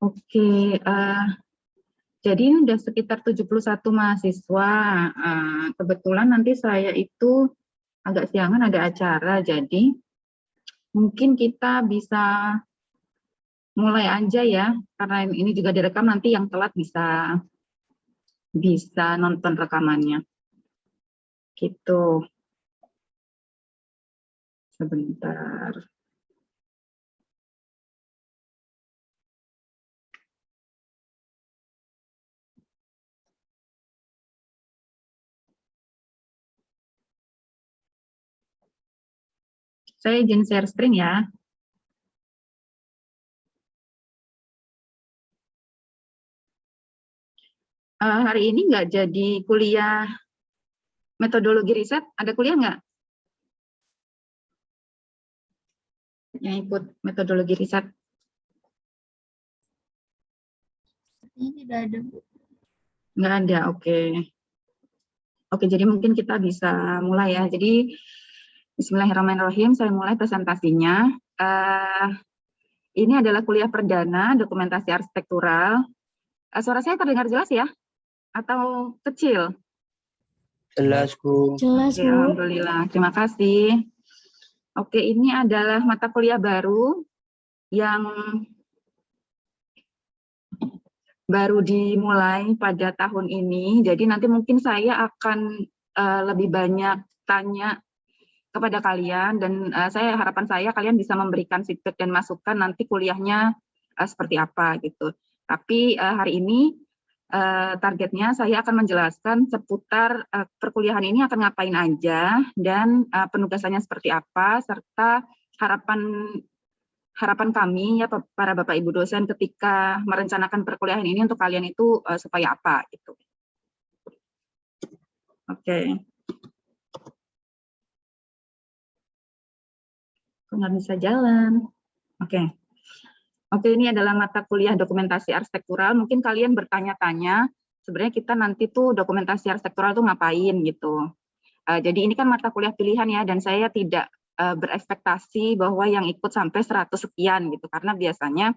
Oke, jadi ini udah sekitar 71 mahasiswa. Kebetulan nanti saya itu agak siangan ada acara, jadi mungkin kita bisa mulai aja ya, karena ini juga direkam, nanti yang telat bisa nonton rekamannya. Gitu. Sebentar. Saya izin share screen ya. Hari ini nggak jadi kuliah metodologi riset, ada kuliah nggak? Yang ikut metodologi riset? Ini tidak ada, Bu. Nggak ada, oke. Oke, jadi mungkin kita bisa mulai ya. Jadi, bismillahirrahmanirrahim, saya mulai presentasinya. Ini adalah kuliah perdana dokumentasi arsitektural. Suara saya terdengar jelas ya? Atau kecil? Jelas, Bu. Jelas, Oke, Bu. alhamdulillah. Terima kasih. Oke, ini adalah mata kuliah baru yang baru dimulai pada tahun ini. Jadi nanti mungkin saya akan lebih banyak tanya kepada kalian, dan harapan saya kalian bisa memberikan feedback dan masukan nanti kuliahnya seperti apa gitu. Tapi hari ini targetnya saya akan menjelaskan seputar perkuliahan ini akan ngapain aja, dan penugasannya seperti apa, serta harapan kami ya para Bapak Ibu dosen ketika merencanakan perkuliahan ini untuk kalian itu supaya apa gitu. Oke. Nggak bisa jalan. Oke. Oke, ini adalah mata kuliah dokumentasi arsitektural. Mungkin kalian bertanya-tanya, sebenarnya kita nanti tuh dokumentasi arsitektural tuh ngapain gitu. Jadi ini kan mata kuliah pilihan ya, dan saya tidak berekspektasi bahwa yang ikut sampai 100 sekian gitu, karena biasanya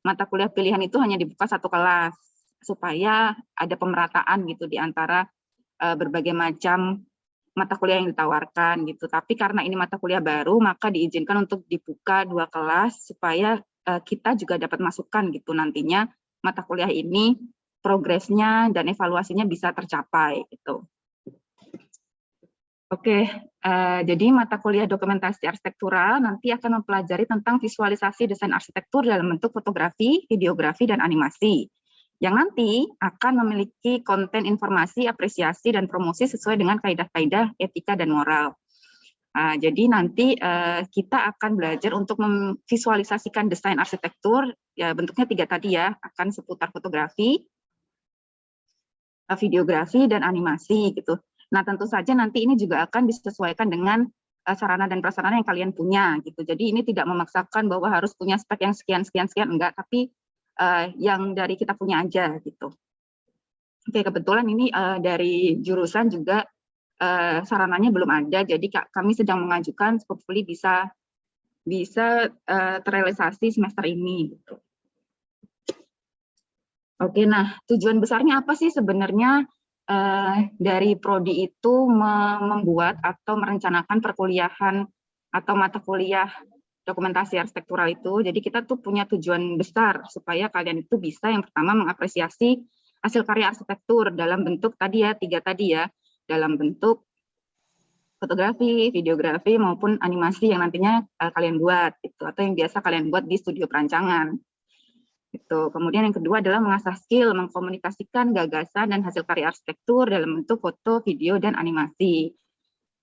mata kuliah pilihan itu hanya dibuka satu kelas, supaya ada pemerataan gitu di antara berbagai macam mata kuliah yang ditawarkan gitu. Tapi karena ini mata kuliah baru, maka diizinkan untuk dibuka 2 kelas supaya kita juga dapat masukan gitu nantinya mata kuliah ini progresnya dan evaluasinya bisa tercapai gitu. Oke, jadi mata kuliah dokumentasi arsitektural nanti akan mempelajari tentang visualisasi desain arsitektur dalam bentuk fotografi, videografi, dan animasi, yang nanti akan memiliki konten informasi, apresiasi, dan promosi sesuai dengan kaidah-kaidah etika dan moral. Jadi nanti kita akan belajar untuk memvisualisasikan desain arsitektur, ya bentuknya 3 tadi ya, akan seputar fotografi, videografi, dan animasi gitu. Nah tentu saja nanti ini juga akan disesuaikan dengan sarana dan prasarana yang kalian punya gitu. Jadi ini tidak memaksakan bahwa harus punya spek yang sekian, enggak, tapi yang dari kita punya aja gitu. Oke, kebetulan ini dari jurusan juga sarananya belum ada, jadi kami sedang mengajukan hopefully bisa terrealisasi semester ini gitu. Oke, nah tujuan besarnya apa sih sebenarnya dari prodi itu membuat atau merencanakan perkuliahan atau mata kuliah dokumentasi arsitektural itu. Jadi kita tuh punya tujuan besar supaya kalian itu bisa yang pertama mengapresiasi hasil karya arsitektur dalam bentuk tadi ya, 3 tadi ya, dalam bentuk fotografi, videografi, maupun animasi yang nantinya kalian buat gitu, atau yang biasa kalian buat di studio perancangan. Gitu. Kemudian yang kedua adalah mengasah skill, mengkomunikasikan gagasan dan hasil karya arsitektur dalam bentuk foto, video, dan animasi.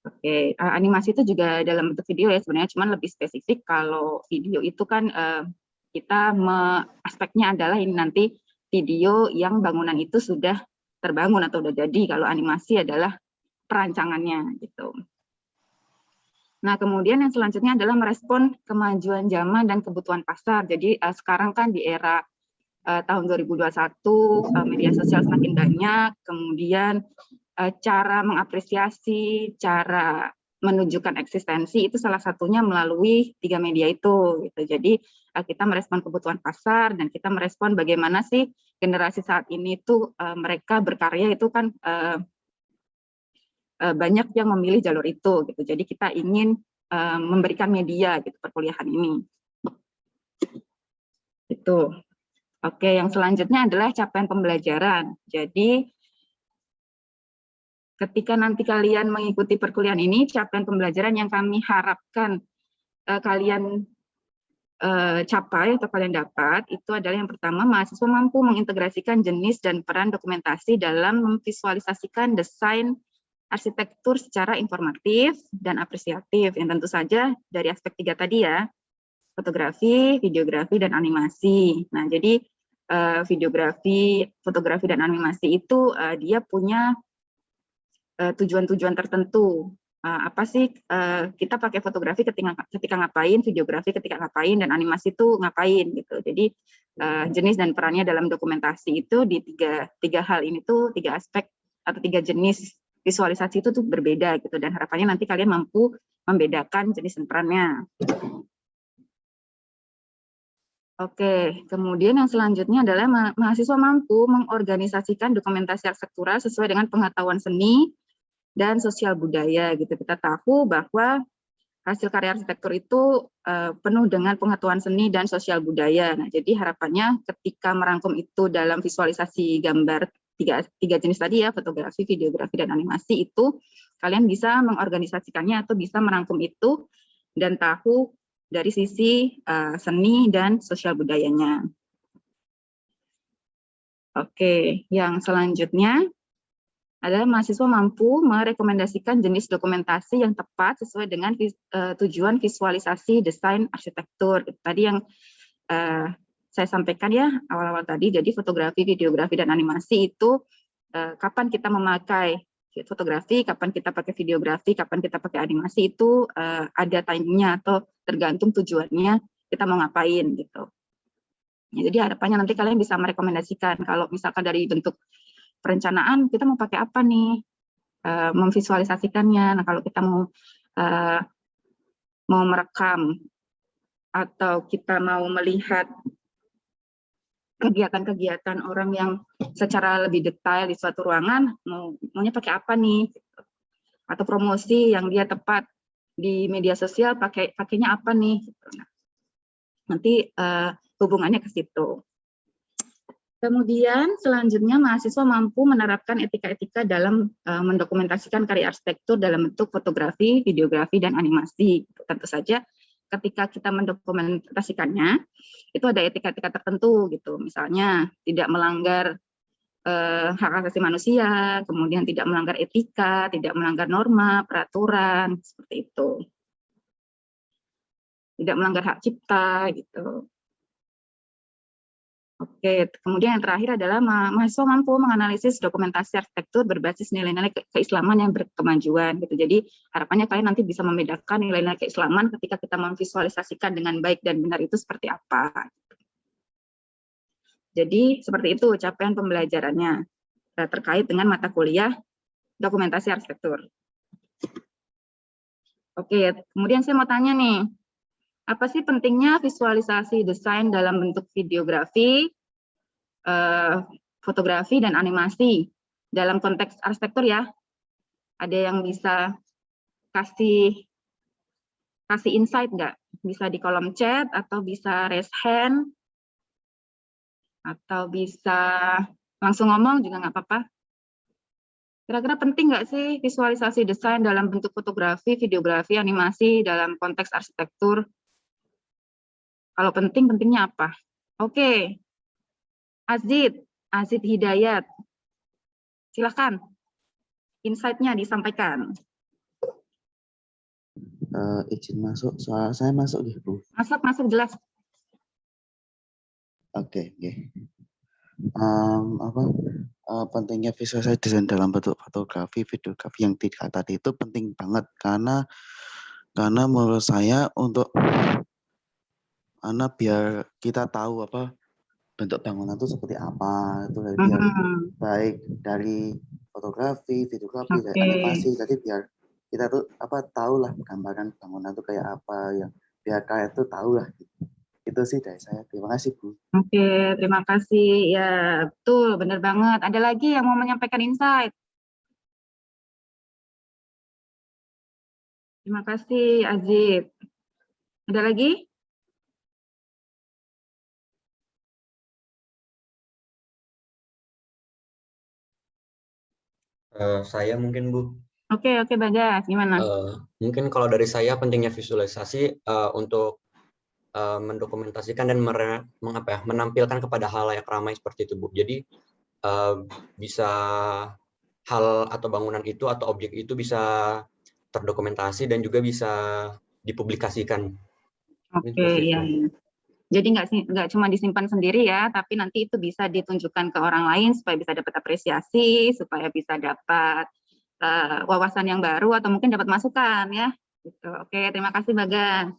Oke, animasi itu juga dalam bentuk video ya sebenarnya, cuman lebih spesifik. Kalau video itu kan kita aspeknya adalah ini nanti video yang bangunan itu sudah terbangun atau udah jadi. Kalau animasi adalah perancangannya gitu. Nah, kemudian yang selanjutnya adalah merespon kemajuan zaman dan kebutuhan pasar. Jadi sekarang kan di era tahun 2021 media sosial semakin banyak, kemudian cara mengapresiasi, cara menunjukkan eksistensi itu salah satunya melalui 3 media itu gitu. Jadi kita merespon kebutuhan pasar dan kita merespon bagaimana sih generasi saat ini tuh mereka berkarya itu kan banyak yang memilih jalur itu gitu. Jadi kita ingin memberikan media gitu perkuliahan ini. Itu. Oke, yang selanjutnya adalah capaian pembelajaran. Jadi ketika nanti kalian mengikuti perkuliahan ini, capaian pembelajaran yang kami harapkan kalian capai atau kalian dapat, itu adalah yang pertama, mahasiswa mampu mengintegrasikan jenis dan peran dokumentasi dalam memvisualisasikan desain arsitektur secara informatif dan apresiatif, yang tentu saja dari aspek 3 tadi ya, fotografi, videografi, dan animasi. Nah, jadi videografi, fotografi, dan animasi itu dia punya tujuan-tujuan tertentu. Apa sih kita pakai fotografi ketika ngapain, videografi ketika ngapain, dan animasi itu ngapain gitu. Jadi jenis dan perannya dalam dokumentasi itu di tiga hal ini tuh, 3 aspek atau 3 jenis visualisasi itu tuh berbeda gitu, dan harapannya nanti kalian mampu membedakan jenis dan perannya. Oke, kemudian yang selanjutnya adalah mahasiswa mampu mengorganisasikan dokumentasi arsitektural sesuai dengan pengetahuan seni dan sosial budaya gitu. Kita tahu bahwa hasil karya arsitektur itu penuh dengan pengetahuan seni dan sosial budaya. Nah, jadi harapannya ketika merangkum itu dalam visualisasi gambar tiga jenis tadi ya, fotografi, videografi, dan animasi, itu kalian bisa mengorganisasikannya atau bisa merangkum itu dan tahu dari sisi seni dan sosial budayanya. Oke, yang selanjutnya adalah mahasiswa mampu merekomendasikan jenis dokumentasi yang tepat sesuai dengan tujuan visualisasi desain arsitektur. Tadi yang saya sampaikan ya awal-awal tadi, jadi fotografi, videografi, dan animasi itu kapan kita memakai fotografi, kapan kita pakai videografi, kapan kita pakai animasi, itu ada timingnya atau tergantung tujuannya kita mau ngapain gitu. Ya, jadi harapannya nanti kalian bisa merekomendasikan kalau misalkan dari bentuk perencanaan kita mau pakai apa nih, memvisualisasikannya. Nah, kalau kita mau merekam atau kita mau melihat kegiatan-kegiatan orang yang secara lebih detail di suatu ruangan, maunya pakai apa nih? Atau promosi yang dia tepat di media sosial pakainya apa nih? Nah, nanti hubungannya ke situ. Kemudian selanjutnya mahasiswa mampu menerapkan etika-etika dalam mendokumentasikan karya arsitektur dalam bentuk fotografi, videografi, dan animasi. Tentu saja ketika kita mendokumentasikannya, itu ada etika-etika tertentu gitu. Misalnya tidak melanggar hak asasi manusia, kemudian tidak melanggar etika, tidak melanggar norma, peraturan, seperti itu. Tidak melanggar hak cipta gitu. Oke, kemudian yang terakhir adalah mahasiswa mampu menganalisis dokumentasi arsitektur berbasis nilai-nilai keislaman yang berkemajuan gitu. Jadi harapannya kalian nanti bisa membedakan nilai-nilai keislaman ketika kita memvisualisasikan dengan baik dan benar itu seperti apa. Jadi seperti itu capaian pembelajarannya terkait dengan mata kuliah dokumentasi arsitektur. Oke, kemudian saya mau tanya nih, apa sih pentingnya visualisasi desain dalam bentuk videografi, fotografi, dan animasi dalam konteks arsitektur ya? Ada yang bisa kasih insight nggak? Bisa di kolom chat atau bisa raise hand atau bisa langsung ngomong juga nggak apa-apa. Kira-kira penting nggak sih visualisasi desain dalam bentuk fotografi, videografi, animasi dalam konteks arsitektur? Kalau penting, pentingnya apa? Oke, Azid Hidayat, silakan insight-nya disampaikan. Izin masuk, soal saya masuk nih Bu. Masuk jelas. Oke. Pentingnya visualisasi desain dalam bentuk fotografi, videografi yang 3 tadi itu penting banget karena menurut saya untuk biar kita tahu bentuk bangunan itu seperti apa, itu biar baik dari fotografi, videografi, dari animasi, jadi biar kita tuh tahu lah gambaran bangunan tuh kayak apa, yang biar kalian tuh tahu lah. Itu sih dari saya. Terima kasih Bu. Oke, terima kasih. Ya, betul, benar banget. Ada lagi yang mau menyampaikan insight? Terima kasih, Azib. Ada lagi? Saya mungkin Bu, Oke, Bagas, gimana? mungkin kalau dari saya pentingnya visualisasi untuk mendokumentasikan dan menampilkan kepada halayak ramai seperti itu Bu. Jadi bisa hal atau bangunan itu atau objek itu bisa terdokumentasi dan juga bisa dipublikasikan. Oke, iya. Jadi nggak cuma disimpan sendiri ya, tapi nanti itu bisa ditunjukkan ke orang lain supaya bisa dapat apresiasi, supaya bisa dapat wawasan yang baru atau mungkin dapat masukan ya. Gitu. Oke, terima kasih Bagas.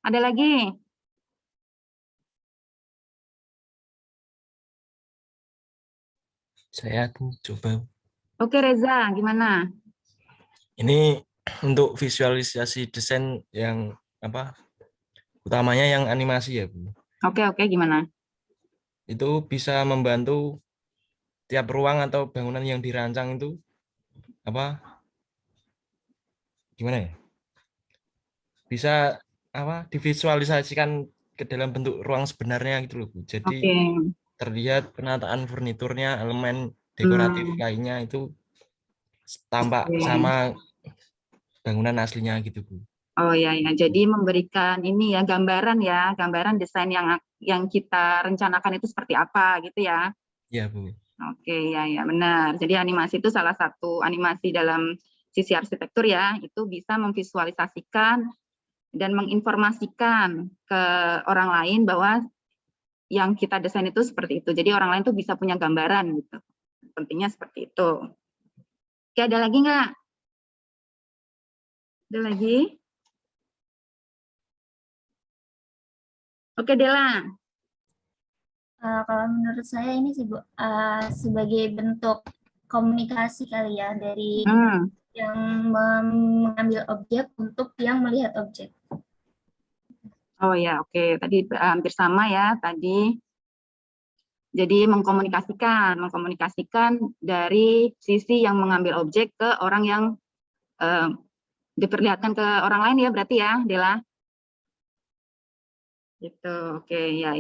Ada lagi? Saya akan coba. Oke Reza, gimana? Ini untuk visualisasi desain yang utamanya yang animasi ya Bu. Oke, gimana? Itu bisa membantu tiap ruang atau bangunan yang dirancang itu gimana ya? Bisa divisualisasikan ke dalam bentuk ruang sebenarnya gitu loh Bu. Jadi terlihat penataan furniturnya, elemen dekoratif lainnya itu tampak sama bangunan aslinya gitu Bu. Oh ya, jadi memberikan ini ya gambaran desain yang kita rencanakan itu seperti apa gitu ya. Iya Bu. Oke, ya benar. Jadi animasi itu salah satu animasi dalam sisi arsitektur ya, itu bisa memvisualisasikan dan menginformasikan ke orang lain bahwa yang kita desain itu seperti itu. Jadi orang lain tuh bisa punya gambaran gitu. Pentingnya seperti itu. Oke, ada lagi nggak? Ada lagi? Oke, Dela. Kalau menurut saya ini sih Bu, sebagai bentuk komunikasi kali ya dari yang mengambil objek untuk yang melihat objek. Oh ya, oke. Tadi hampir sama ya tadi. Jadi mengkomunikasikan dari sisi yang mengambil objek ke orang yang diperlihatkan ke orang lain ya berarti ya, Dela. Gitu. Oke, ya.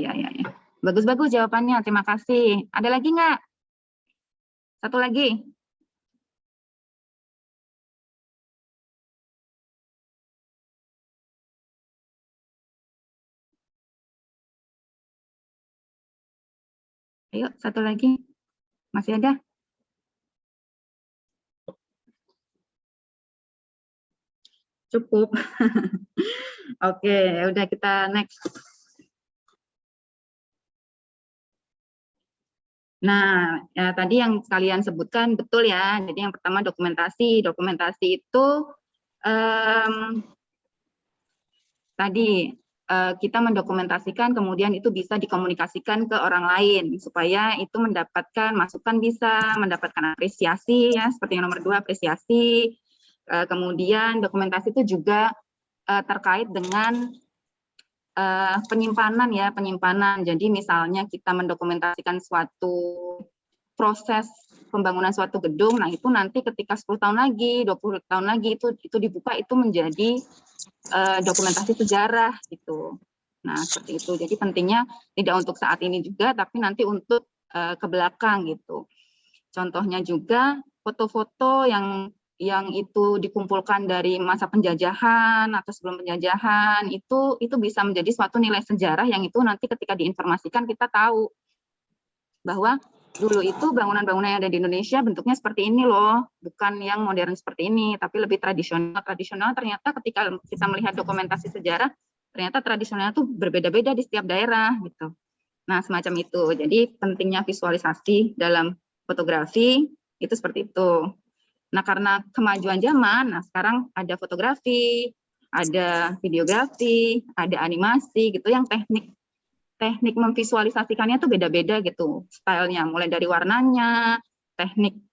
Bagus jawabannya. Terima kasih. Ada lagi nggak? Satu lagi. Ayo, satu lagi. Masih ada? Cukup. Oke, udah kita next. Nah, ya, tadi yang kalian sebutkan betul ya. Jadi yang pertama dokumentasi. Dokumentasi itu tadi kita mendokumentasikan, kemudian itu bisa dikomunikasikan ke orang lain supaya itu mendapatkan masukan, bisa mendapatkan apresiasi ya, seperti yang nomor 2 apresiasi. Kemudian dokumentasi itu juga terkait dengan penyimpanan ya, penyimpanan. Jadi misalnya kita mendokumentasikan suatu proses pembangunan suatu gedung, nah itu nanti ketika 10 tahun lagi, 20 tahun lagi itu dibuka, itu menjadi dokumentasi sejarah gitu. Nah, seperti itu. Jadi pentingnya tidak untuk saat ini juga, tapi nanti untuk ke belakang gitu. Contohnya juga foto-foto yang itu dikumpulkan dari masa penjajahan atau sebelum penjajahan, itu bisa menjadi suatu nilai sejarah yang itu nanti ketika diinformasikan kita tahu bahwa dulu itu bangunan-bangunan yang ada di Indonesia bentuknya seperti ini loh, bukan yang modern seperti ini, tapi lebih tradisional. Tradisional ternyata ketika kita melihat dokumentasi sejarah, ternyata tradisionalnya tuh berbeda-beda di setiap daerah gitu. Nah, semacam itu. Jadi pentingnya visualisasi dalam fotografi itu seperti itu. Nah, karena kemajuan zaman, nah sekarang ada fotografi, ada videografi, ada animasi gitu, yang teknik memvisualisasikannya tuh beda-beda gitu stylenya, mulai dari warnanya, teknik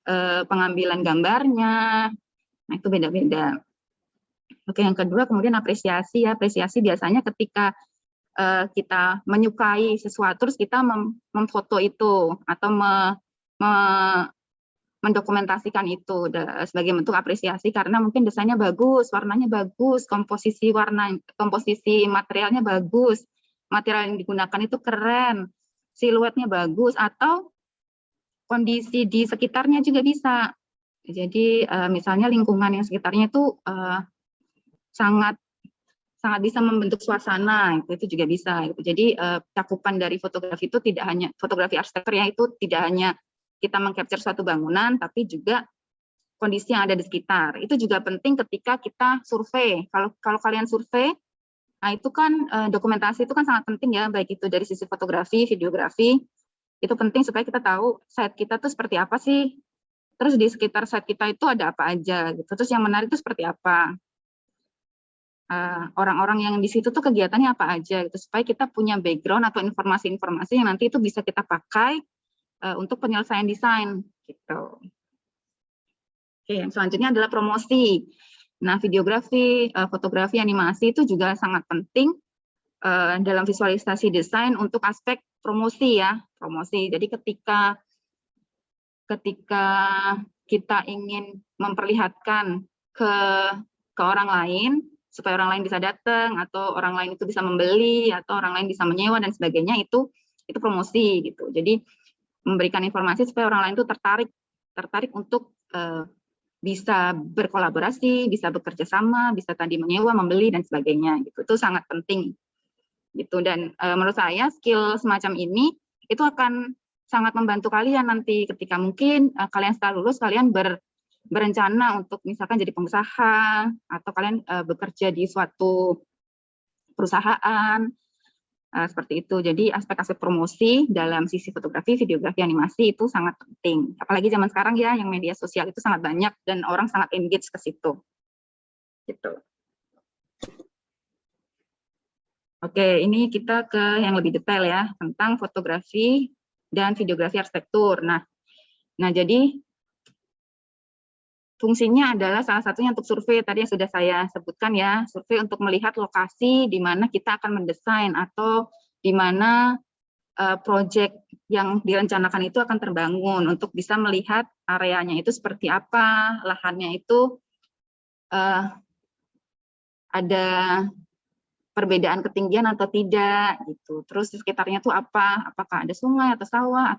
pengambilan gambarnya, nah itu beda-beda. Oke, yang kedua kemudian apresiasi ya. Apresiasi biasanya ketika kita menyukai sesuatu terus kita memfoto itu atau mendokumentasikan itu sebagai bentuk apresiasi karena mungkin desainnya bagus, warnanya bagus, komposisi materialnya bagus, material yang digunakan itu keren, siluetnya bagus, atau kondisi di sekitarnya juga bisa. Jadi misalnya lingkungan yang sekitarnya itu sangat bisa membentuk suasana, itu juga bisa. Jadi cakupan dari fotografi itu tidak hanya fotografi arsitektur ya, itu tidak hanya kita mengcapture suatu bangunan, tapi juga kondisi yang ada di sekitar. Itu juga penting ketika kita survei. Kalau kalian survei, nah itu kan dokumentasi itu kan sangat penting ya, baik itu dari sisi fotografi, videografi, itu penting supaya kita tahu site kita tuh seperti apa sih. Terus di sekitar site kita itu ada apa aja gitu. Terus yang menarik itu seperti apa. Orang-orang yang di situ tuh kegiatannya apa aja gitu, supaya kita punya background atau informasi-informasi yang nanti itu bisa kita pakai untuk penyelesaian desain gitu. Oke, yang selanjutnya adalah promosi. Nah, videografi, fotografi, animasi itu juga sangat penting dalam visualisasi desain untuk aspek promosi ya, promosi. Jadi ketika kita ingin memperlihatkan ke orang lain supaya orang lain bisa datang atau orang lain itu bisa membeli atau orang lain bisa menyewa dan sebagainya, itu promosi gitu. Jadi memberikan informasi supaya orang lain itu tertarik untuk bisa berkolaborasi, bisa bekerja sama, bisa tadi menyewa, membeli dan sebagainya gitu. Itu sangat penting gitu. Dan menurut saya skill semacam ini itu akan sangat membantu kalian nanti ketika mungkin kalian setelah lulus kalian berencana untuk misalkan jadi pengusaha atau kalian bekerja di suatu perusahaan seperti itu. Jadi aspek-aspek promosi dalam sisi fotografi, videografi, animasi itu sangat penting. Apalagi zaman sekarang ya, yang media sosial itu sangat banyak dan orang sangat engage ke situ. Gitu. Oke, ini kita ke yang lebih detail ya tentang fotografi dan videografi arsitektur. Nah jadi fungsinya adalah salah satunya untuk survei, tadi yang sudah saya sebutkan ya, survei untuk melihat lokasi di mana kita akan mendesain atau di mana proyek yang direncanakan itu akan terbangun, untuk bisa melihat areanya itu seperti apa, lahannya itu ada perbedaan ketinggian atau tidak gitu. Terus di sekitarnya itu apa? Apakah ada sungai atau sawah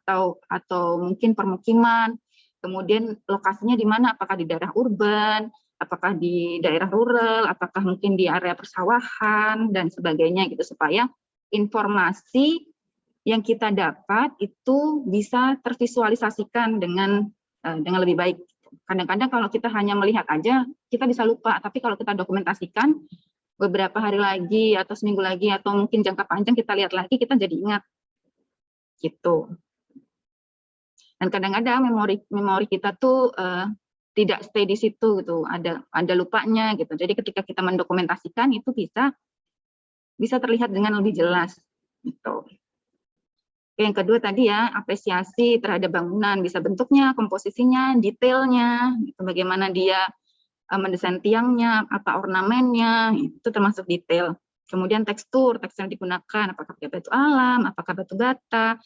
atau mungkin permukiman? Kemudian lokasinya di mana? Apakah di daerah urban? Apakah di daerah rural? Apakah mungkin di area persawahan dan sebagainya gitu, supaya informasi yang kita dapat itu bisa tervisualisasikan dengan lebih baik. Kadang-kadang kalau kita hanya melihat aja kita bisa lupa, tapi kalau kita dokumentasikan beberapa hari lagi atau seminggu lagi atau mungkin jangka panjang kita lihat lagi, kita jadi ingat gitu. Dan kadang-kadang memori kita tuh tidak stay di situ gitu, ada lupanya gitu. Jadi ketika kita mendokumentasikan itu bisa terlihat dengan lebih jelas gitu. Yang kedua tadi ya, apresiasi terhadap bangunan, bisa bentuknya, komposisinya, detailnya, gitu, bagaimana dia mendesain tiangnya, apa ornamennya, itu termasuk detail. Kemudian tekstur yang digunakan, apakah pakai batu alam, apakah batu bata,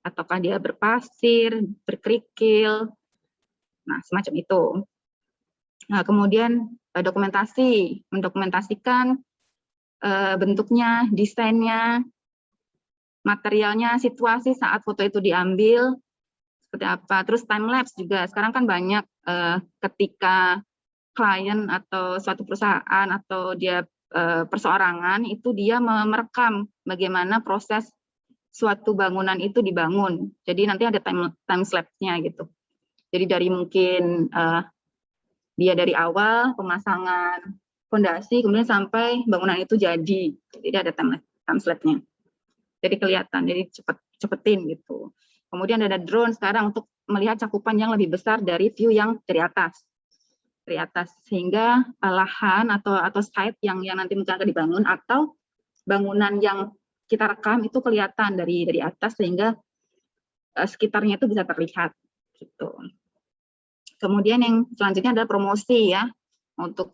ataukah dia berpasir, berkerikil, nah semacam itu. Nah kemudian dokumentasi, mendokumentasikan bentuknya, desainnya, materialnya, situasi saat foto itu diambil, seperti apa. Terus time lapse juga, sekarang kan banyak ketika klien atau suatu perusahaan atau dia perseorangan itu dia merekam bagaimana proses suatu bangunan itu dibangun. Jadi nanti ada time lapse-nya gitu. Jadi dari mungkin dia dari awal pemasangan fondasi kemudian sampai bangunan itu jadi. Jadi ada time lapse-nya. Jadi kelihatan, jadi cepetin gitu. Kemudian ada drone sekarang untuk melihat cakupan yang lebih besar dari view yang dari atas sehingga lahan atau site yang nanti mungkin akan dibangun atau bangunan yang kita rekam itu kelihatan dari atas sehingga sekitarnya itu bisa terlihat gitu. Kemudian yang selanjutnya adalah promosi ya.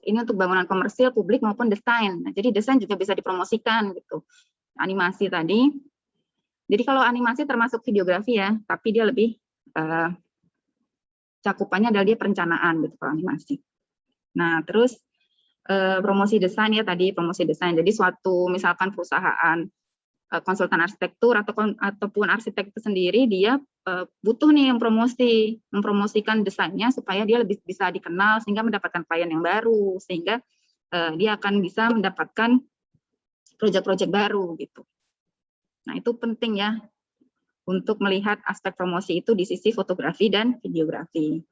ini untuk bangunan komersil, publik maupun desain. Nah, jadi desain juga bisa dipromosikan gitu. Animasi tadi. Jadi kalau animasi termasuk videografi ya, tapi dia lebih cakupannya adalah dia perencanaan gitu kalau animasi. Nah, terus promosi desain ya tadi, promosi desain. Jadi suatu misalkan perusahaan konsultan arsitektur ataupun arsitek itu sendiri, dia butuh nih yang mempromosikan desainnya supaya dia lebih bisa dikenal sehingga mendapatkan klien yang baru, sehingga dia akan bisa mendapatkan proyek-proyek baru gitu. Nah, itu penting ya untuk melihat aspek promosi itu di sisi fotografi dan videografi.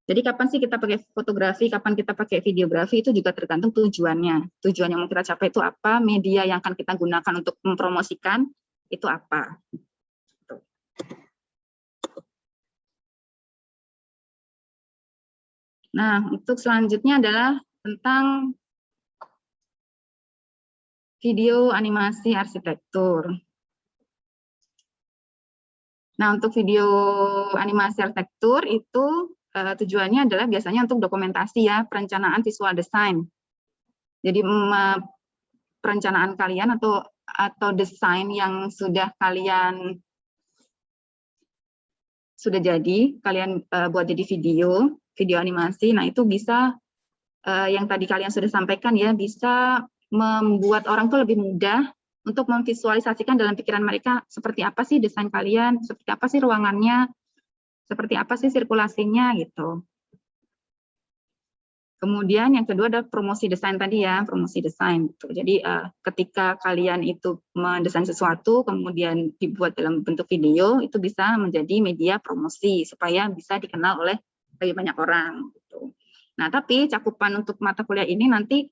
Jadi kapan sih kita pakai fotografi, kapan kita pakai videografi, itu juga tergantung tujuannya. Tujuan yang mau kita capai itu apa, media yang akan kita gunakan untuk mempromosikan itu apa. Nah, untuk selanjutnya adalah tentang video animasi arsitektur. Nah, untuk video animasi arsitektur itu tujuannya adalah biasanya untuk dokumentasi ya, perencanaan visual design. Jadi perencanaan kalian atau desain yang sudah kalian kalian buat jadi video animasi. Nah, itu bisa yang tadi kalian sudah sampaikan ya, bisa membuat orang tuh lebih mudah untuk memvisualisasikan dalam pikiran mereka seperti apa sih desain kalian, seperti apa sih ruangannya, seperti apa sih sirkulasinya gitu. Kemudian yang kedua adalah promosi desain tadi ya, promosi desain. Gitu. Jadi ketika kalian itu mendesain sesuatu, kemudian dibuat dalam bentuk video, itu bisa menjadi media promosi supaya bisa dikenal oleh lebih banyak orang. Gitu. Nah, tapi cakupan untuk mata kuliah ini nanti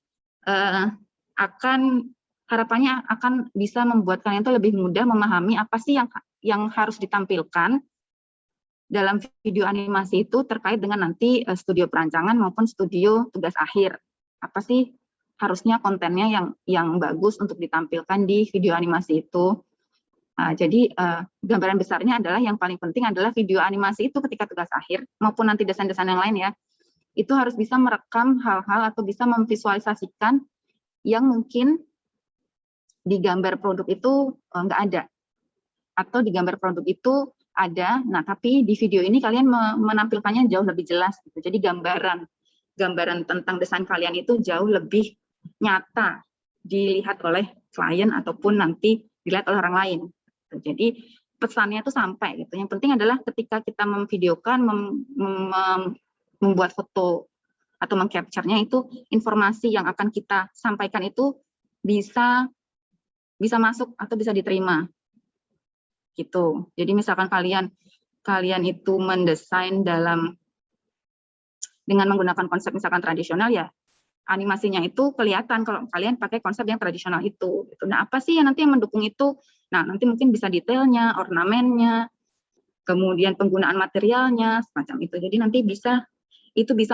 harapannya akan bisa membuat kalian itu lebih mudah memahami apa sih yang harus ditampilkan dalam video animasi itu terkait dengan nanti studio perancangan maupun studio tugas akhir. Apa sih harusnya kontennya yang bagus untuk ditampilkan di video animasi itu. Jadi gambaran besarnya adalah yang paling penting adalah video animasi itu ketika tugas akhir maupun nanti desain-desain yang lain ya, itu harus bisa merekam hal-hal atau bisa memvisualisasikan yang mungkin di gambar produk itu nggak ada. Atau di gambar produk itu ada, nah tapi di video ini kalian menampilkannya jauh lebih jelas gitu. Jadi gambaran tentang desain kalian itu jauh lebih nyata dilihat oleh klien ataupun nanti dilihat oleh orang lain. Jadi pesannya itu sampai gitu. Yang penting adalah ketika kita memvideokan, membuat foto atau mengcapture-nya, itu informasi yang akan kita sampaikan itu bisa masuk atau bisa diterima. Gitu. Jadi misalkan kalian itu mendesain dengan menggunakan konsep misalkan tradisional ya, animasinya itu kelihatan kalau kalian pakai konsep yang tradisional itu. Nah, apa sih yang nanti yang mendukung itu? Nah, nanti mungkin bisa detailnya, ornamennya, kemudian penggunaan materialnya, semacam itu. Jadi nanti bisa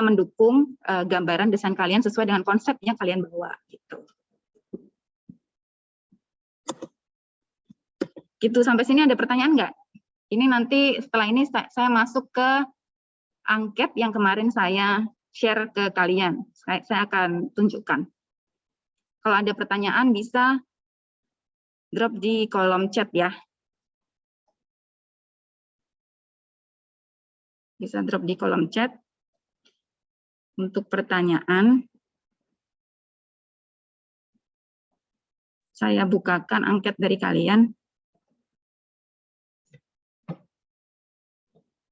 mendukung gambaran desain kalian sesuai dengan konsep yang kalian bawa gitu. Gitu, sampai sini ada pertanyaan nggak? Ini nanti setelah ini saya masuk ke angket yang kemarin saya share ke kalian. Saya akan tunjukkan. Kalau ada pertanyaan bisa drop di kolom chat ya. Bisa drop di kolom chat untuk pertanyaan. Saya bukakan angket dari kalian.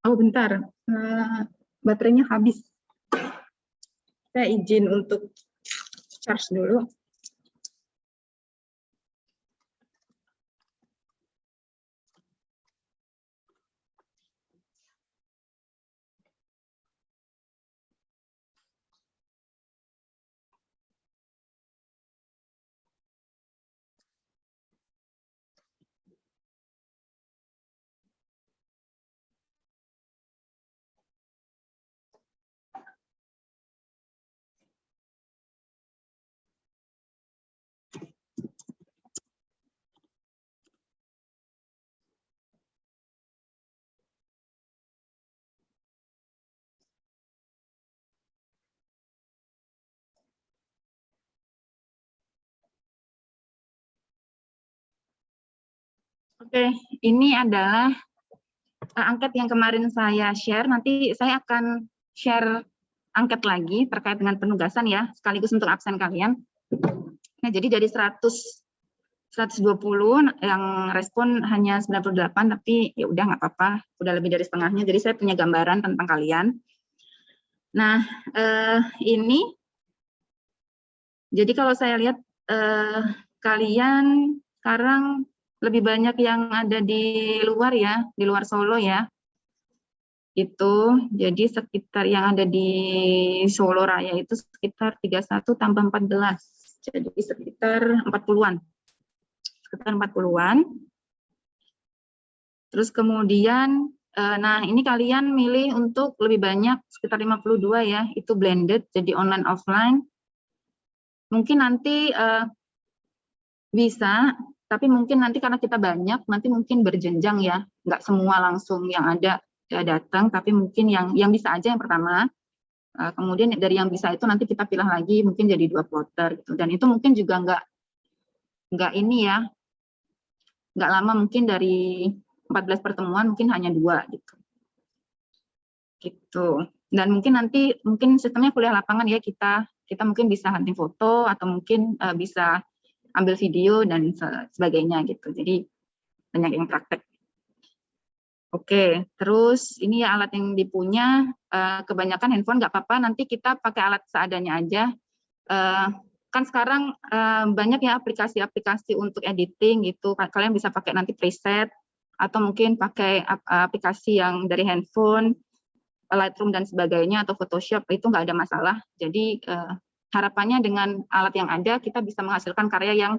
Oh, bentar. Baterainya habis. Saya izin untuk charge dulu. Oke, ini adalah angket yang kemarin saya share. Nanti saya akan share angket lagi terkait dengan penugasan ya, sekaligus untuk absen kalian. Nah, jadi dari 120 yang respon hanya 98, tapi ya udah nggak apa-apa, udah lebih dari setengahnya. Jadi saya punya gambaran tentang kalian. Nah, ini jadi kalau saya lihat kalian sekarang lebih banyak yang ada di luar ya, di luar Solo ya. Itu jadi sekitar yang ada di Solo Raya itu sekitar 31 tambah 14. Jadi sekitar 40-an. Sekitar 40-an. Terus kemudian nah ini kalian milih untuk lebih banyak sekitar 52 ya, itu blended jadi online offline. Mungkin nanti bisa, tapi mungkin nanti karena kita banyak, nanti mungkin berjenjang ya, nggak semua langsung yang ada datang, tapi mungkin yang bisa aja yang pertama. Kemudian dari yang bisa itu nanti kita pilih lagi, mungkin jadi 2 plotter gitu. Dan itu mungkin juga nggak ini ya, nggak lama, mungkin dari 14 pertemuan mungkin hanya 2 gitu. Gitu. Dan mungkin nanti sistemnya kuliah lapangan ya, kita mungkin bisa hunting foto atau mungkin bisa ambil video dan sebagainya gitu. Jadi banyak yang praktek. Oke, terus ini ya alat yang dipunya, kebanyakan handphone nggak apa-apa, nanti kita pakai alat seadanya aja. Kan sekarang banyak ya aplikasi-aplikasi untuk editing gitu, kalian bisa pakai nanti preset, atau mungkin pakai aplikasi yang dari handphone, Lightroom dan sebagainya, atau Photoshop, itu nggak ada masalah. Jadi harapannya dengan alat yang ada, kita bisa menghasilkan karya yang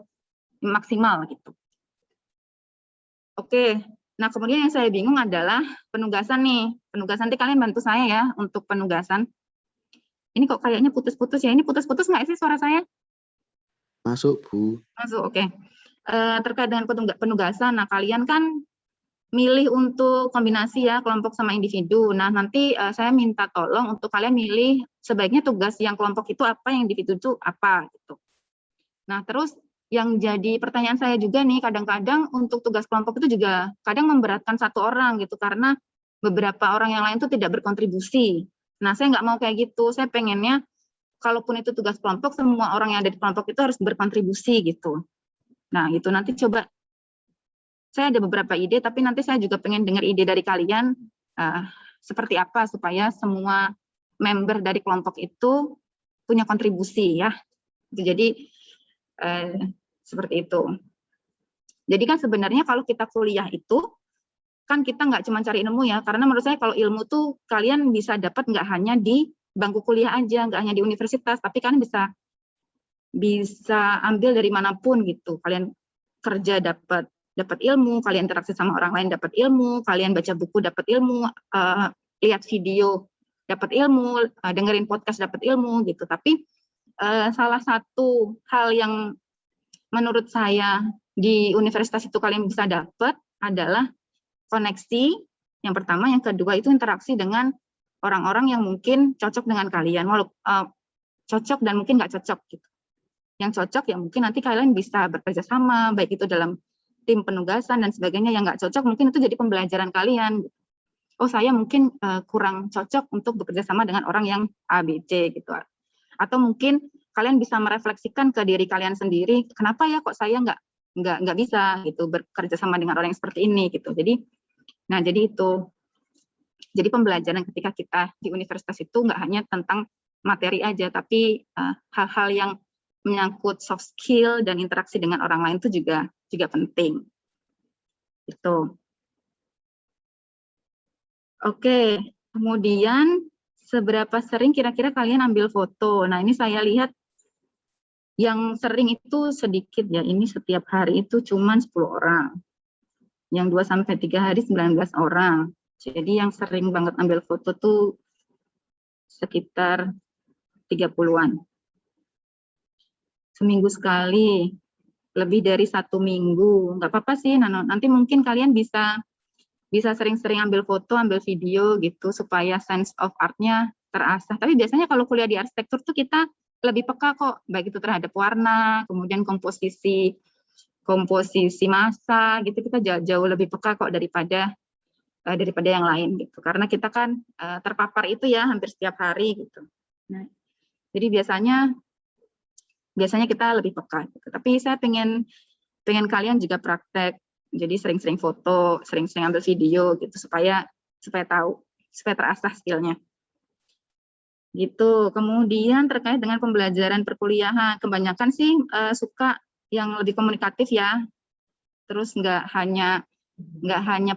maksimal gitu. Oke. Nah, kemudian yang saya bingung adalah penugasan nih. Penugasan nanti kalian bantu saya ya untuk penugasan. Ini kok kayaknya putus-putus ya. Ini putus-putus nggak sih suara saya? Masuk, Bu. Masuk, oke. Terkait dengan penugasan, nah kalian kan milih untuk kombinasi ya, kelompok sama individu. Nah, nanti saya minta tolong untuk kalian milih sebaiknya tugas yang kelompok itu apa, yang individu itu apa gitu. Nah, terus yang jadi pertanyaan saya juga nih, kadang-kadang untuk tugas kelompok itu juga kadang memberatkan satu orang gitu, karena beberapa orang yang lain itu tidak berkontribusi. Nah, saya nggak mau kayak gitu, saya pengennya kalaupun itu tugas kelompok, semua orang yang ada di kelompok itu harus berkontribusi gitu. Nah, itu nanti coba, saya ada beberapa ide, tapi nanti saya juga pengen dengar ide dari kalian, seperti apa supaya semua member dari kelompok itu punya kontribusi ya. Jadi, seperti itu. Jadi kan sebenarnya kalau kita kuliah itu kan kita nggak cuma cari ilmu ya, karena menurut saya kalau ilmu tuh kalian bisa dapat nggak hanya di bangku kuliah aja, nggak hanya di universitas, tapi kalian bisa ambil dari manapun gitu. Kalian kerja dapat ilmu, kalian interaksi sama orang lain dapat ilmu, kalian baca buku dapat ilmu, lihat video dapat ilmu, dengerin podcast dapat ilmu gitu. Tapi salah satu hal yang menurut saya di universitas itu kalian bisa dapat adalah koneksi, yang pertama, yang kedua itu interaksi dengan orang-orang yang mungkin cocok dengan kalian, cocok dan mungkin nggak cocok gitu. Yang cocok ya mungkin nanti kalian bisa bekerja sama, baik itu dalam tim penugasan dan sebagainya. Yang nggak cocok mungkin itu jadi pembelajaran kalian. Oh, saya mungkin kurang cocok untuk bekerja sama dengan orang yang A, B, C gitu. Atau mungkin kalian bisa merefleksikan ke diri kalian sendiri, kenapa ya kok saya nggak bisa gitu bekerja sama dengan orang yang seperti ini gitu. Jadi itu. Jadi pembelajaran ketika kita di universitas itu nggak hanya tentang materi aja, tapi hal-hal yang menyangkut soft skill dan interaksi dengan orang lain itu juga penting. Itu. Oke, kemudian seberapa sering kira-kira kalian ambil foto? Nah, ini saya lihat yang sering itu sedikit ya, ini setiap hari itu cuma 10 orang. Yang 2-3 hari 19 orang. Jadi yang sering banget ambil foto tuh sekitar 30-an. Seminggu sekali, lebih dari 1 minggu. Nggak apa-apa sih, nanti mungkin kalian bisa sering-sering ambil foto, ambil video gitu, supaya sense of art-nya terasah. Tapi biasanya kalau kuliah di arsitektur tuh kita lebih peka kok, baik itu terhadap warna, kemudian komposisi komposisi massa gitu, kita jauh lebih peka kok daripada yang lain gitu. Karena kita kan terpapar itu ya hampir setiap hari gitu. Nah, jadi biasanya kita lebih peka gitu. Tapi saya pengen kalian juga praktek. Jadi sering-sering foto, sering-sering ambil video gitu supaya tahu, supaya terasah skillnya. Gitu. Kemudian terkait dengan pembelajaran perkuliahan, kebanyakan sih suka yang lebih komunikatif ya. Terus nggak hanya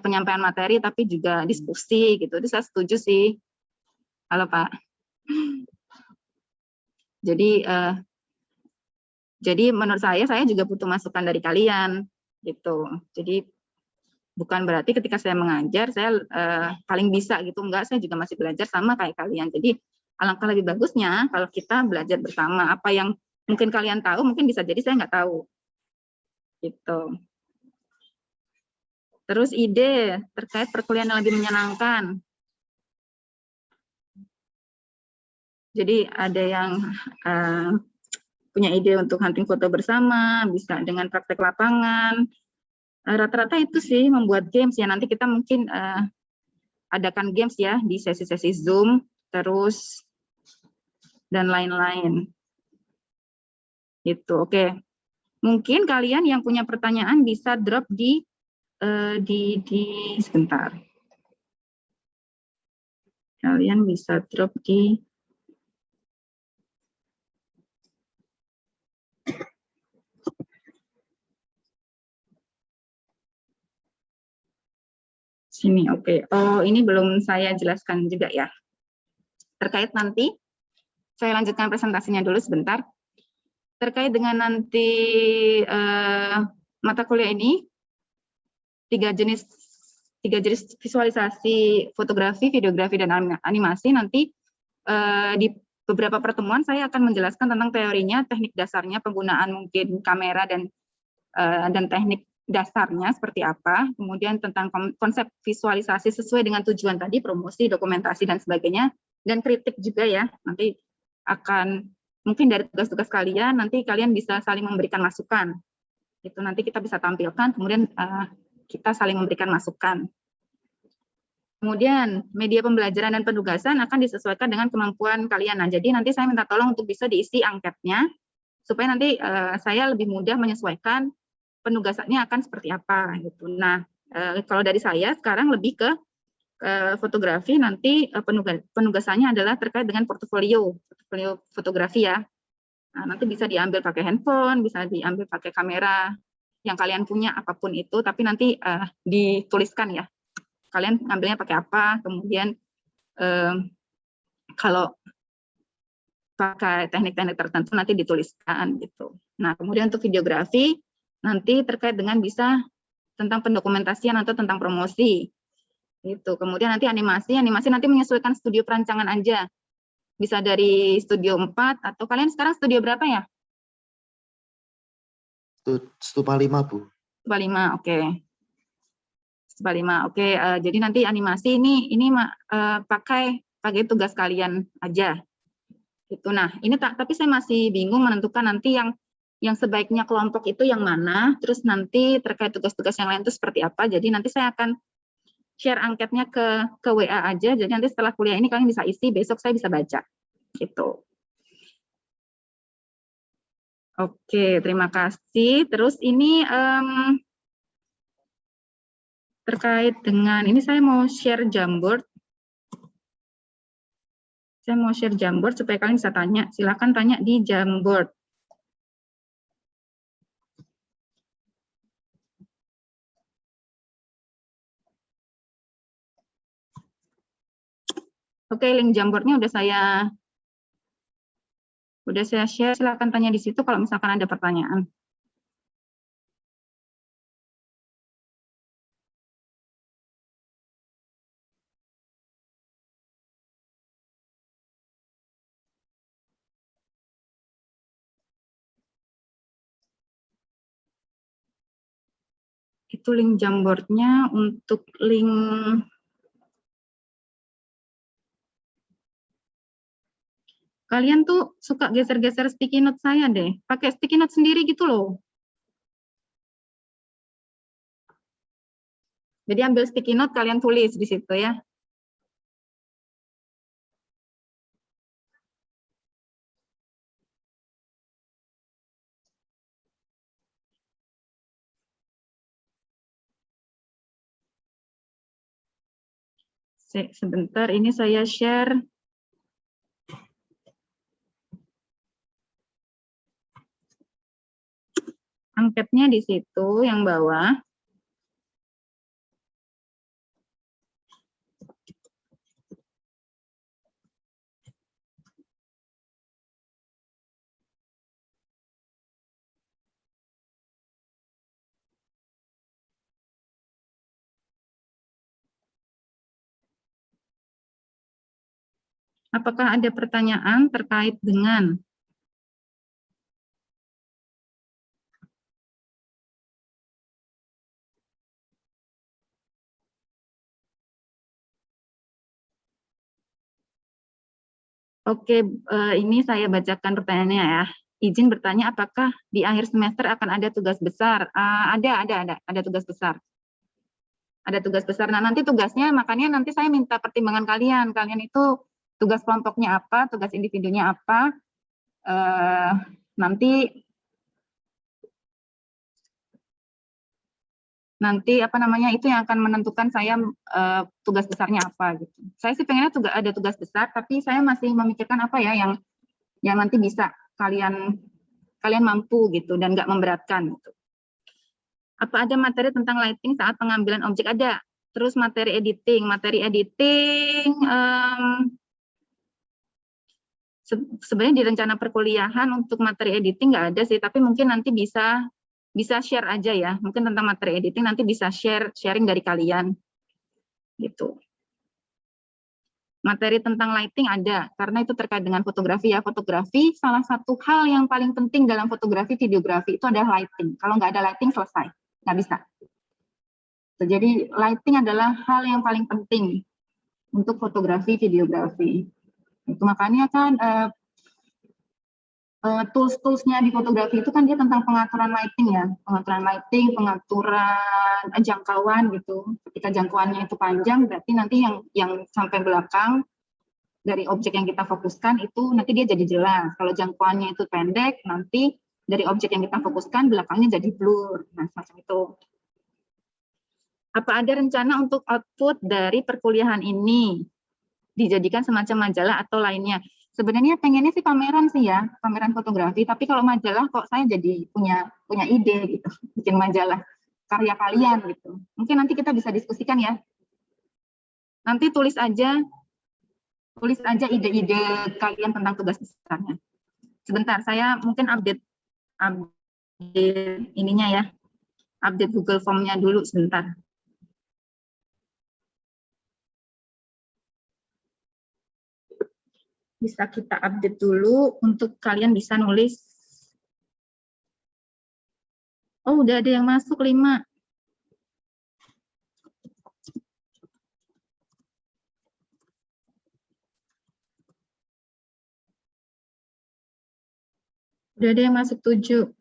penyampaian materi tapi juga diskusi gitu. Itu saya setuju sih. Halo Pak. Jadi menurut saya juga butuh masukan dari kalian gitu. Jadi bukan berarti ketika saya mengajar saya paling bisa gitu, enggak, saya juga masih belajar sama kayak kalian. Jadi alangkah lebih bagusnya kalau kita belajar bersama. Apa yang mungkin kalian tahu mungkin bisa jadi saya nggak tahu gitu. Terus ide terkait perkuliahan yang lebih menyenangkan. Jadi ada yang punya ide untuk hunting foto bersama, bisa dengan praktek lapangan. Rata-rata itu sih membuat games ya. Nanti kita mungkin adakan games ya di sesi-sesi Zoom, terus dan lain-lain. Gitu, oke. Mungkin kalian yang punya pertanyaan bisa drop di sebentar. Kalian bisa drop di sini, oke. Oh, ini belum saya jelaskan juga ya. Terkait nanti, saya lanjutkan presentasinya dulu sebentar. Terkait dengan nanti mata kuliah ini, tiga jenis visualisasi, fotografi, videografi, dan animasi. Nanti di beberapa pertemuan saya akan menjelaskan tentang teorinya, teknik dasarnya, penggunaan mungkin kamera dan teknik dasarnya seperti apa, kemudian tentang konsep visualisasi sesuai dengan tujuan tadi, promosi, dokumentasi, dan sebagainya, dan kritik juga ya. Nanti akan, mungkin dari tugas-tugas kalian, nanti kalian bisa saling memberikan masukan. Itu nanti kita bisa tampilkan, kemudian kita saling memberikan masukan. Kemudian media pembelajaran dan penugasan akan disesuaikan dengan kemampuan kalian. Nah, jadi nanti saya minta tolong untuk bisa diisi angketnya, supaya nanti saya lebih mudah menyesuaikan penugasannya akan seperti apa gitu. Nah, kalau dari saya sekarang lebih ke fotografi, nanti penugasannya adalah terkait dengan portofolio fotografi ya. Nah, nanti bisa diambil pakai handphone, bisa diambil pakai kamera yang kalian punya apapun itu, tapi nanti dituliskan ya. Kalian ngambilnya pakai apa, kemudian kalau pakai teknik-teknik tertentu nanti dituliskan gitu. Nah, kemudian untuk videografi nanti terkait dengan bisa tentang pendokumentasian atau tentang promosi gitu. Kemudian nanti animasi nanti menyesuaikan studio perancangan aja. Bisa dari studio 4 atau kalian sekarang studio berapa ya? Stupa 5, Bu. Stupa 5, oke. Stupa 5, oke. Jadi nanti animasi ini pakai tugas kalian aja. Gitu. Nah, ini tapi saya masih bingung menentukan nanti yang sebaiknya kelompok itu yang mana, terus nanti terkait tugas-tugas yang lain itu seperti apa. Jadi nanti saya akan share angketnya ke WA aja. Jadi nanti setelah kuliah ini kalian bisa isi, besok saya bisa baca. Gitu. Oke, terima kasih. Terus ini terkait dengan ini saya mau share Jamboard. Saya mau share Jamboard supaya kalian bisa tanya. Silakan tanya di Jamboard. Oke, link Jamboardnya udah saya share. Silakan tanya di situ kalau misalkan ada pertanyaan. Itu link Jamboard-nya. Untuk link kalian tuh suka geser-geser sticky note saya deh. Pakai sticky note sendiri gitu loh. Jadi ambil sticky note, kalian tulis di situ ya. Sebentar, ini saya share. Angketnya di situ yang bawah. Apakah ada pertanyaan terkait dengan Oke, ini saya bacakan pertanyaannya ya. Izin bertanya, apakah di akhir semester akan ada tugas besar? Ada tugas besar. Ada tugas besar. Nah, nanti tugasnya, makanya nanti saya minta pertimbangan kalian. Kalian itu tugas kelompoknya apa, tugas individunya apa. Nanti apa namanya itu yang akan menentukan saya tugas besarnya apa gitu. Saya sih pengennya ada tugas besar, tapi saya masih memikirkan apa ya yang nanti bisa kalian mampu gitu dan nggak memberatkan gitu. Apa ada materi tentang lighting saat pengambilan objek? Ada. Terus materi editing sebenarnya di rencana perkuliahan untuk materi editing nggak ada sih, tapi mungkin nanti bisa share aja ya, mungkin tentang materi editing nanti bisa sharing dari kalian gitu. Materi tentang lighting ada, karena itu terkait dengan fotografi ya. Fotografi salah satu hal yang paling penting dalam fotografi videografi itu adalah lighting. Kalau nggak ada lighting selesai, nggak bisa. Jadi lighting adalah hal yang paling penting untuk fotografi videografi. Itu makanya kan tools-toolsnya di fotografi itu kan dia tentang pengaturan lighting ya, pengaturan jangkauan gitu. Ketika jangkauannya itu panjang, berarti nanti yang sampai belakang dari objek yang kita fokuskan itu nanti dia jadi jelas. Kalau jangkauannya itu pendek, nanti dari objek yang kita fokuskan belakangnya jadi blur. Nah, semacam itu. Apa ada rencana untuk output dari perkuliahan ini dijadikan semacam majalah atau lainnya? Sebenarnya pengennya sih pameran sih ya, pameran fotografi. Tapi kalau majalah kok saya jadi punya ide gitu, bikin majalah karya kalian gitu. Mungkin nanti kita bisa diskusikan ya. Nanti tulis aja ide-ide kalian tentang tugas besarnya. Sebentar, saya mungkin update ininya ya, update Google Form-nya dulu sebentar. Bisa kita update dulu untuk kalian bisa nulis. Oh, udah ada yang masuk 5. Udah ada yang masuk 7.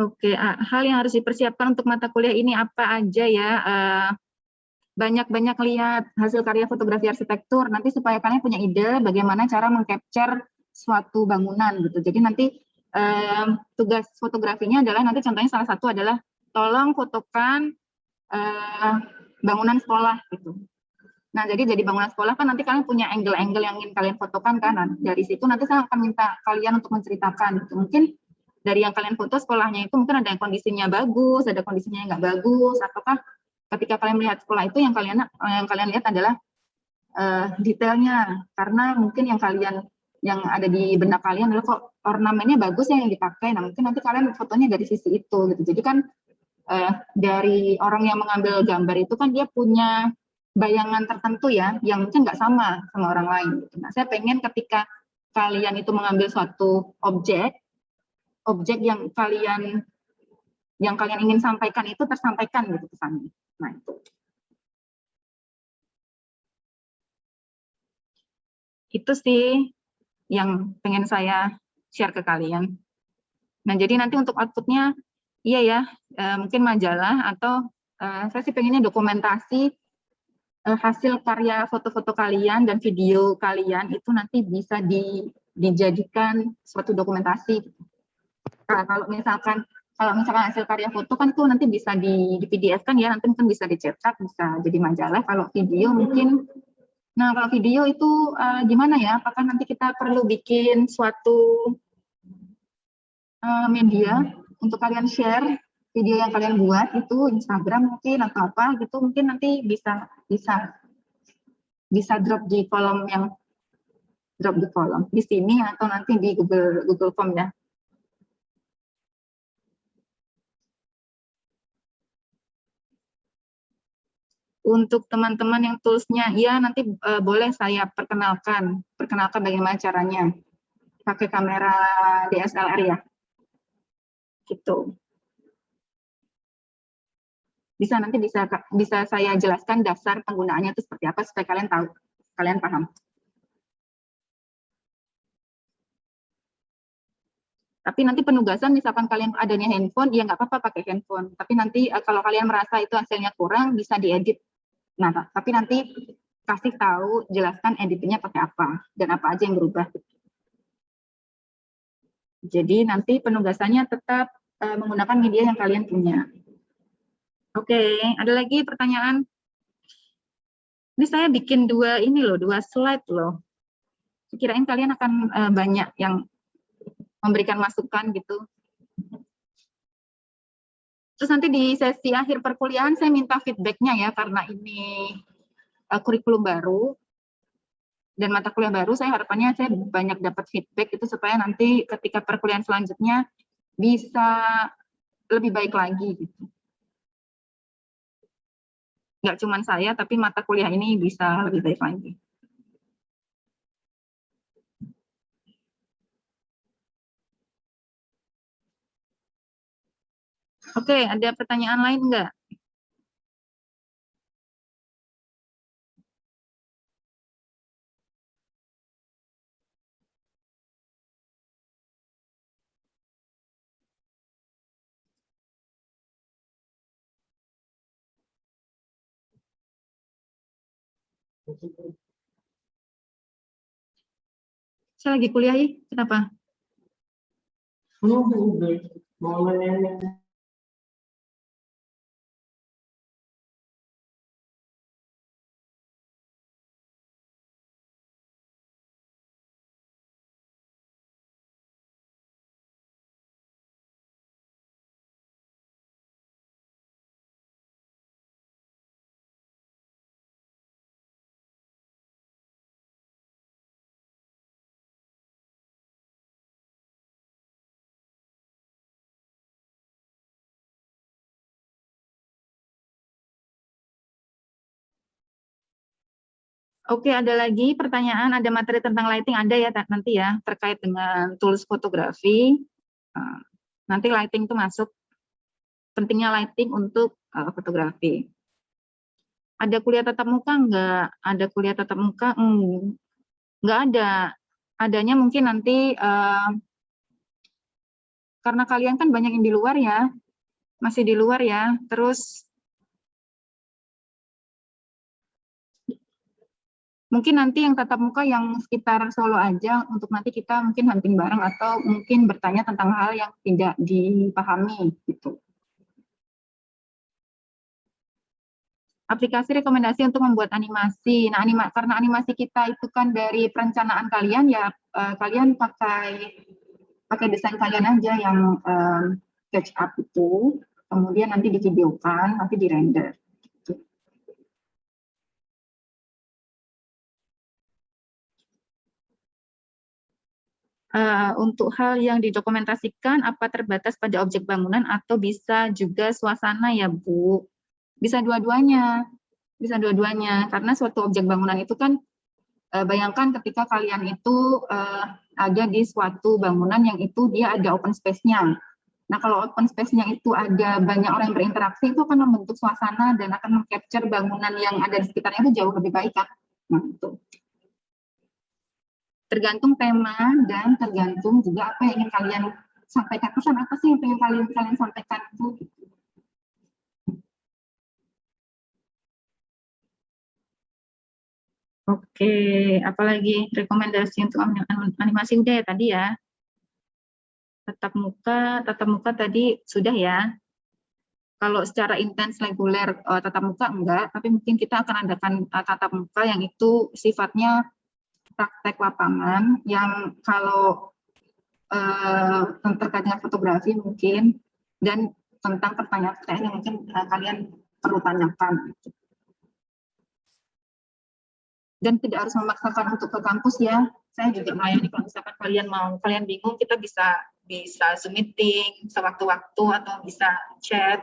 Oke, hal yang harus dipersiapkan untuk mata kuliah ini apa aja ya? Banyak-banyak lihat hasil karya fotografi arsitektur, nanti supaya kalian punya ide bagaimana cara mengcapture suatu bangunan gitu. Jadi nanti tugas fotografinya adalah nanti contohnya salah satu adalah tolong fotokan bangunan sekolah gitu. Nah, jadi bangunan sekolah kan nanti kalian punya angle-angle yang ingin kalian fotokan kan. Nah, dari situ nanti saya akan minta kalian untuk menceritakan gitu. Mungkin dari yang kalian foto sekolahnya itu mungkin ada yang kondisinya bagus, ada kondisinya yang nggak bagus, ataukah ketika kalian melihat sekolah itu yang kalian lihat adalah detailnya, karena mungkin yang ada di benak kalian adalah kok ornamennya bagus ya yang dipakai. Nah, mungkin nanti kalian fotonya dari sisi itu gitu. Jadi kan dari orang yang mengambil gambar itu kan dia punya bayangan tertentu ya, yang mungkin nggak sama orang lain. Gitu. Nah, saya pengen ketika kalian itu mengambil suatu objek, objek yang kalian ingin sampaikan itu tersampaikan gitu pesannya. Nah, itu sih yang pengen saya share ke kalian. Nah, jadi nanti untuk outputnya, iya ya, mungkin majalah atau saya sih pengennya dokumentasi hasil karya foto-foto kalian dan video kalian itu nanti bisa dijadikan suatu dokumentasi. Nah, kalau misalkan hasil karya foto kan tuh nanti bisa di PDF kan ya, nanti mungkin bisa dicetak, bisa jadi majalah. Kalau video mungkin, nah kalau video itu gimana ya? Apakah nanti kita perlu bikin suatu media untuk kalian share video yang kalian buat itu Instagram mungkin atau apa gitu, mungkin nanti bisa drop di kolom di sini atau nanti di Google Form ya. Untuk teman-teman yang toolsnya, ya nanti boleh saya perkenalkan bagaimana caranya pakai kamera DSLR ya. Gitu. Nanti bisa saya jelaskan dasar penggunaannya itu seperti apa supaya kalian tahu, kalian paham. Tapi nanti penugasan misalkan kalian adanya handphone, ya nggak apa-apa pakai handphone. Tapi nanti kalau kalian merasa itu hasilnya kurang, bisa diedit. Nah, tapi nanti kasih tahu, jelaskan editnya pakai apa dan apa aja yang berubah. Jadi nanti penugasannya tetap menggunakan media yang kalian punya. Oke, ada lagi pertanyaan? Ini saya bikin dua slide loh. Kirain kalian akan banyak yang memberikan masukan gitu. Terus nanti di sesi akhir perkuliahan saya minta feedback-nya ya, karena ini kurikulum baru dan mata kuliah baru, saya harapannya saya banyak dapat feedback itu supaya nanti ketika perkuliahan selanjutnya bisa lebih baik lagi gitu. Nggak cuma saya, tapi mata kuliah ini bisa lebih baik lagi. Oke, ada pertanyaan lain nggak? Saya lagi kuliah, kenapa? Oke, ada lagi pertanyaan, ada materi tentang lighting, ada ya nanti ya, terkait dengan tools fotografi. Nanti lighting itu masuk, pentingnya lighting untuk fotografi. Ada kuliah tatap muka enggak? Ada kuliah tatap muka? Enggak ada. Adanya mungkin nanti, karena kalian kan banyak yang di luar ya, masih di luar ya, terus mungkin nanti yang tatap muka yang sekitar Solo aja, untuk nanti kita mungkin hunting bareng atau mungkin bertanya tentang hal yang tidak dipahami gitu. Aplikasi rekomendasi untuk membuat animasi. Nah, karena animasi kita itu kan dari perencanaan kalian ya, kalian pakai desain kalian aja yang SketchUp itu, kemudian nanti divideokan, nanti dirender. Untuk hal yang didokumentasikan, apa terbatas pada objek bangunan atau bisa juga suasana ya, Bu? Bisa dua-duanya, karena suatu objek bangunan itu kan bayangkan ketika kalian itu ada di suatu bangunan yang itu dia ada open space-nya. Nah, kalau open space-nya itu ada banyak orang yang berinteraksi, itu akan membentuk suasana dan akan meng-capture bangunan yang ada di sekitarnya itu jauh lebih baik, kan? Nah, itu. Tergantung tema dan tergantung juga apa yang ingin kalian sampaikan. Pesan apa sih yang ingin kalian sampaikan itu? Oke, apalagi rekomendasi untuk animasi udah ya tadi ya. Tatap muka tadi sudah ya. Kalau secara intens reguler tatap muka enggak, tapi mungkin kita akan adakan tatap muka yang itu sifatnya praktek lapangan, yang kalau terkait dengan fotografi mungkin, dan tentang pertanyaan-pertanyaan yang mungkin kalian perlu tanyakan. Dan tidak harus memaksakan untuk ke kampus ya. Saya juga melayani kalau misalkan kalian bingung, kita bisa Zoom meeting sewaktu-waktu atau bisa chat.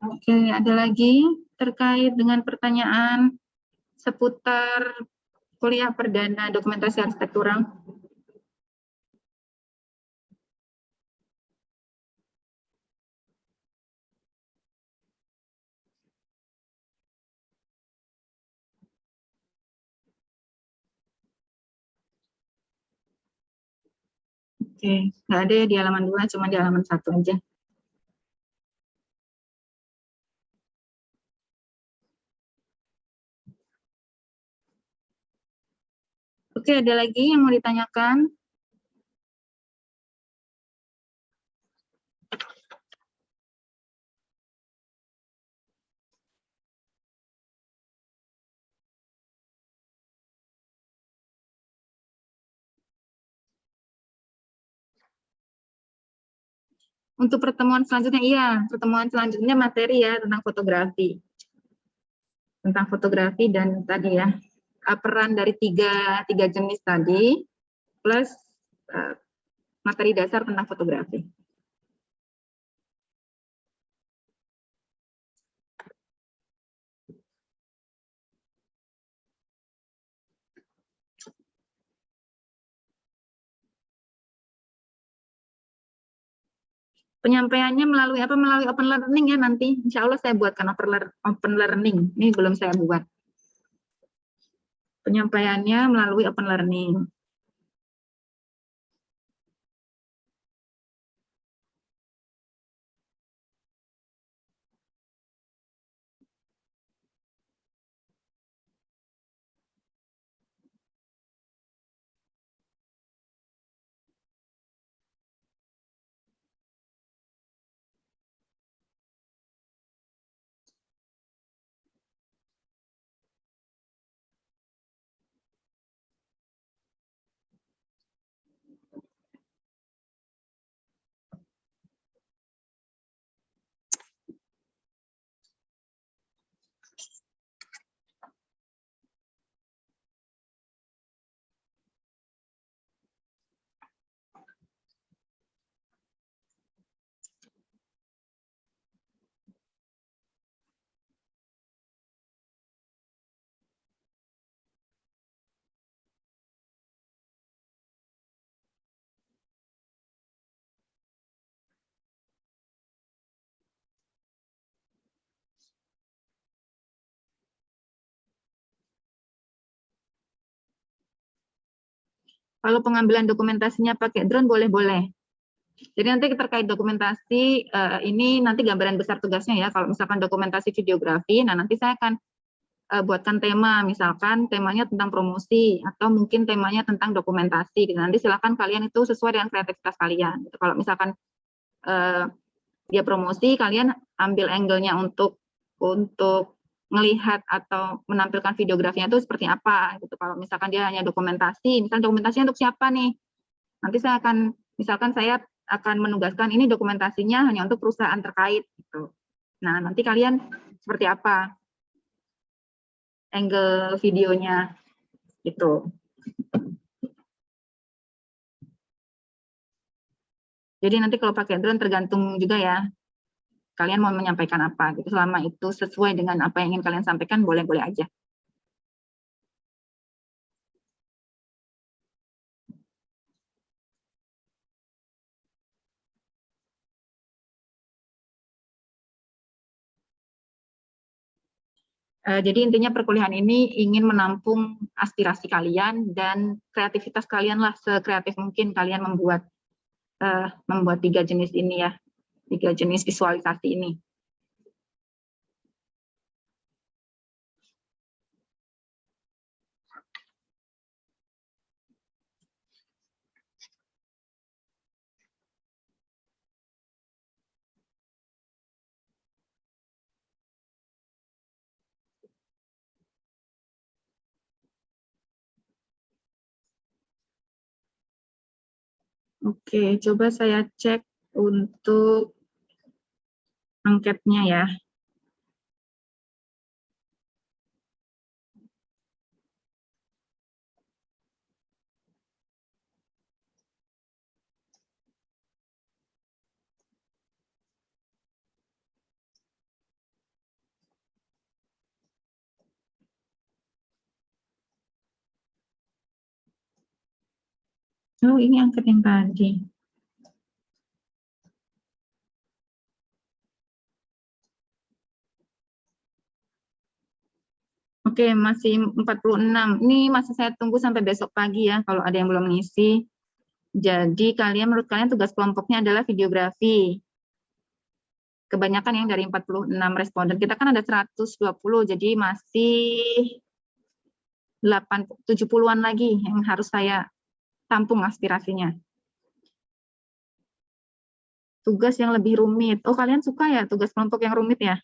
Oke, ada lagi terkait dengan pertanyaan seputar kuliah perdana dokumentasi arsitektural? Oke, nggak ada ya di halaman 2, cuma di halaman 1 aja. Oke, ada lagi yang mau ditanyakan? Untuk pertemuan selanjutnya, iya, pertemuan selanjutnya materi ya tentang fotografi. Tentang fotografi dan tadi ya, peran dari tiga jenis tadi, plus materi dasar tentang fotografi. Penyampaiannya melalui apa? Melalui open learning ya nanti. Insya Allah saya buatkan open learning. Ini belum saya buat. Penyampaiannya melalui open learning. Kalau pengambilan dokumentasinya pakai drone boleh-boleh. Jadi nanti terkait dokumentasi ini nanti gambaran besar tugasnya ya. Kalau misalkan dokumentasi videografi, nah nanti saya akan buatkan tema, misalkan temanya tentang promosi atau mungkin temanya tentang dokumentasi. Nanti silakan kalian itu sesuai dengan kreativitas kalian. Kalau misalkan dia promosi, kalian ambil angle-nya untuk melihat atau menampilkan videografinya itu seperti apa gitu. Kalau misalkan dia hanya dokumentasi, misalnya dokumentasinya untuk siapa nih? Nanti saya akan, misalkan saya akan menugaskan ini dokumentasinya hanya untuk perusahaan terkait gitu. Nah, nanti kalian seperti apa angle videonya gitu. Jadi nanti kalau pakai drone tergantung juga ya, kalian mau menyampaikan apa gitu. Selama itu sesuai dengan apa yang ingin kalian sampaikan, boleh-boleh aja. Jadi intinya perkuliahan ini ingin menampung aspirasi kalian dan kreativitas kalian lah, sekreatif mungkin kalian membuat 3 jenis ini ya, 3 jenis visualisasi ini. Oke, coba saya cek untuk angketnya ya. Oh, ini angket yang tadi. Oke, masih 46. Ini masih saya tunggu sampai besok pagi ya, kalau ada yang belum ngisi. Jadi menurut kalian tugas kelompoknya adalah videografi. Kebanyakan yang dari 46 responden. Kita kan ada 120, jadi masih 70-an lagi yang harus saya tampung aspirasinya. Tugas yang lebih rumit. Oh, kalian suka ya tugas kelompok yang rumit ya?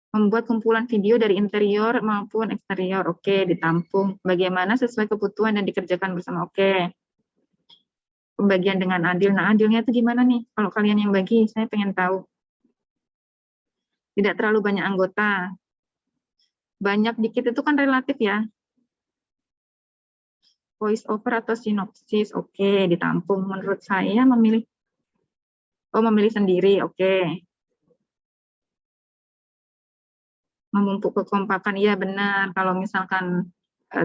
Membuat kumpulan video dari interior maupun eksterior. Oke, ditampung. Bagaimana sesuai kebutuhan dan dikerjakan bersama. Oke. Pembagian dengan adil. Nah, adilnya itu gimana nih? Kalau kalian yang bagi, saya pengen tahu. Tidak terlalu banyak anggota. Banyak dikit itu kan relatif ya. Voice over atau sinopsis. Oke, ditampung. Menurut saya memilih sendiri. Oke. Memupuk kekompakan, iya benar. Kalau misalkan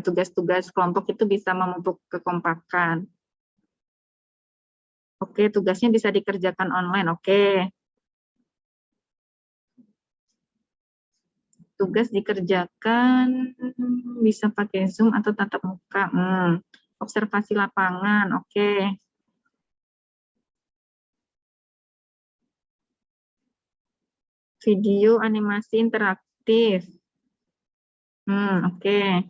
tugas-tugas kelompok itu bisa memupuk kekompakan. Oke, tugasnya bisa dikerjakan online. Oke. Tugas dikerjakan bisa pakai Zoom atau tatap muka. Observasi lapangan. Oke. Video animasi interaktif. Oke.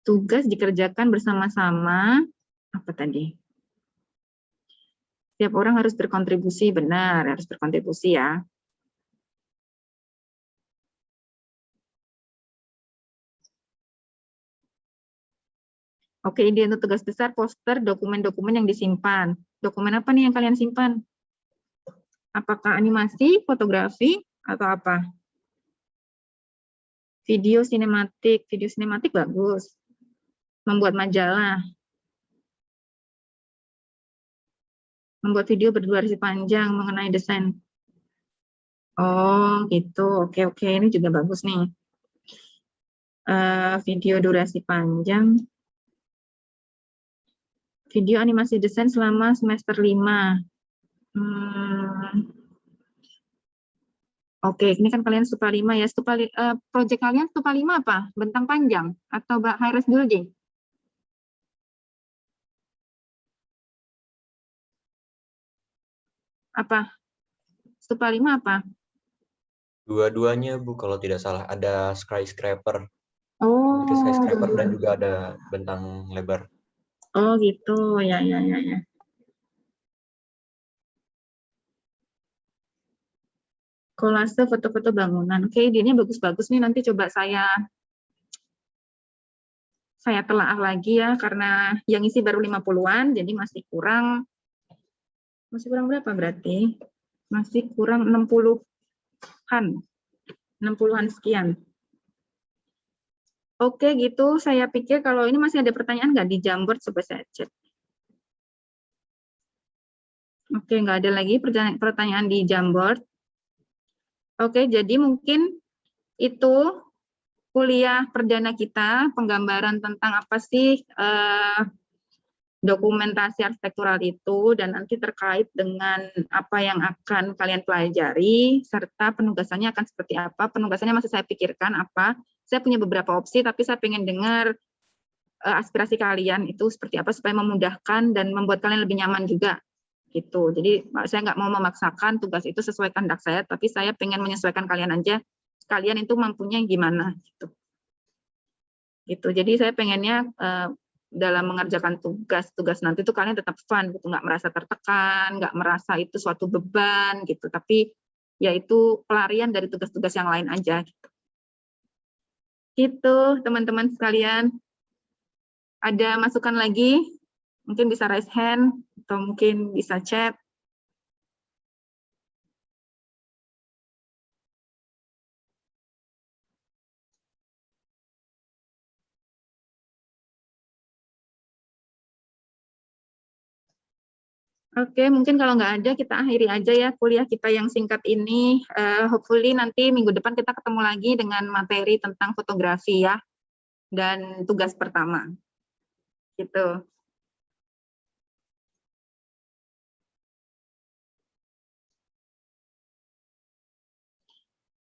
Tugas dikerjakan bersama-sama. Apa tadi? Setiap orang harus berkontribusi, benar, harus berkontribusi ya. Oke, ide untuk tugas besar, poster, dokumen-dokumen yang disimpan. Dokumen apa nih yang kalian simpan? Apakah animasi, fotografi, atau apa? Video sinematik bagus. Membuat majalah. Membuat video berdurasi panjang mengenai desain. Oh, gitu. Oke, ini juga bagus nih. Video durasi panjang. Video animasi desain selama semester 5. Oke, ini kan kalian Stupa 5 ya. Proyek kalian Stupa 5 apa? Bentang panjang atau high-rise building? Apa? Stupa 5 apa? Dua-duanya, Bu, kalau tidak salah. Ada skyscraper. Oh, Skyscraper dan juga ada bentang lebar. Oh, gitu. Ya. Kolase foto-foto bangunan. Oke, idenya bagus-bagus nih. Nanti coba saya telaah lagi ya, karena yang isi baru 50-an, jadi masih kurang berapa berarti? Masih kurang 60. 60-an. 60-an sekian. Oke, gitu. Saya pikir kalau ini masih ada pertanyaan nggak di Jamboard, coba saya cek. Oke, nggak ada lagi pertanyaan di Jamboard. Oke, jadi mungkin itu kuliah perdana kita, penggambaran tentang apa sih dokumentasi arsitektural itu, dan nanti terkait dengan apa yang akan kalian pelajari, serta penugasannya akan seperti apa. Penugasannya masih saya pikirkan apa. Saya punya beberapa opsi, tapi saya ingin dengar aspirasi kalian itu seperti apa, supaya memudahkan dan membuat kalian lebih nyaman juga. Gitu. Jadi saya nggak mau memaksakan tugas itu sesuai kehendak saya, tapi saya pengen menyesuaikan kalian aja. Kalian itu mampunya gimana gitu. Gitu. Jadi saya pengennya dalam mengerjakan tugas nanti tuh kalian tetap fun gitu, nggak merasa tertekan, nggak merasa itu suatu beban gitu, tapi yaitu pelarian dari tugas-tugas yang lain aja gitu. Gitu, teman-teman sekalian. Ada masukan lagi? Mungkin bisa raise hand atau mungkin bisa chat. Oke, mungkin kalau nggak ada, kita akhiri aja ya kuliah kita yang singkat ini. Hopefully nanti minggu depan kita ketemu lagi dengan materi tentang fotografi ya, dan tugas pertama. Gitu.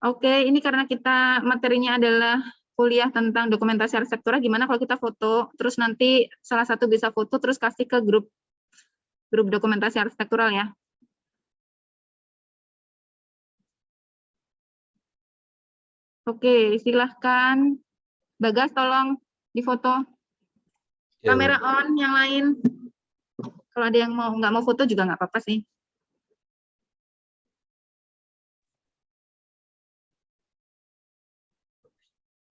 Oke, ini karena kita materinya adalah kuliah tentang dokumentasi arsitektura, gimana kalau kita foto, terus nanti salah satu bisa foto, terus kasih ke grup dokumentasi arsitektural ya. Oke, silahkan. Bagas, tolong difoto. Ya, Kamera on, yang lain. Kalau ada yang nggak mau foto juga nggak apa-apa sih.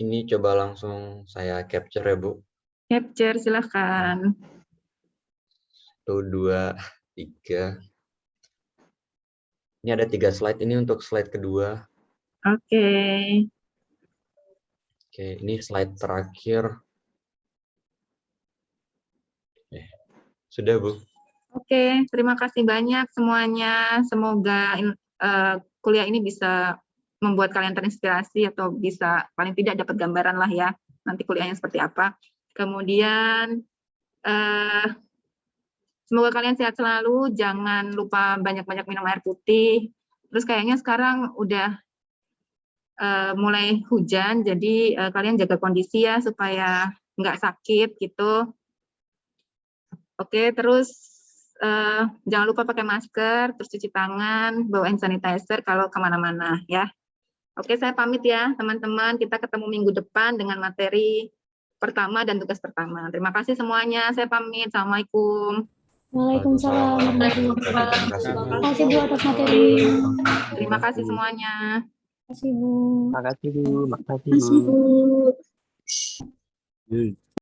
ini coba langsung saya capture ya, Bu. Capture, silahkan. 1, 2, 3. Ini ada 3 slide, ini untuk slide kedua. Oke. Oke, ini slide terakhir. Sudah, Bu. Oke, terima kasih banyak semuanya. Semoga kuliah ini bisa membuat kalian terinspirasi atau bisa paling tidak dapat gambaran lah ya, nanti kuliahnya seperti apa. Kemudian semoga kalian sehat selalu, jangan lupa banyak-banyak minum air putih. Terus kayaknya sekarang udah mulai hujan, jadi kalian jaga kondisi ya supaya nggak sakit gitu. Oke, terus jangan lupa pakai masker, terus cuci tangan, bawa hand sanitizer kalau kemana-mana ya. Oke, saya pamit ya teman-teman, kita ketemu minggu depan dengan materi pertama dan tugas pertama. Terima kasih semuanya, saya pamit. Assalamualaikum. Waalaikumsalam. Terima kasih Bu atas materi. Terima kasih semuanya. Terima kasih Bu. Makasih Bu, makasih Terima kasih Bu. Bu.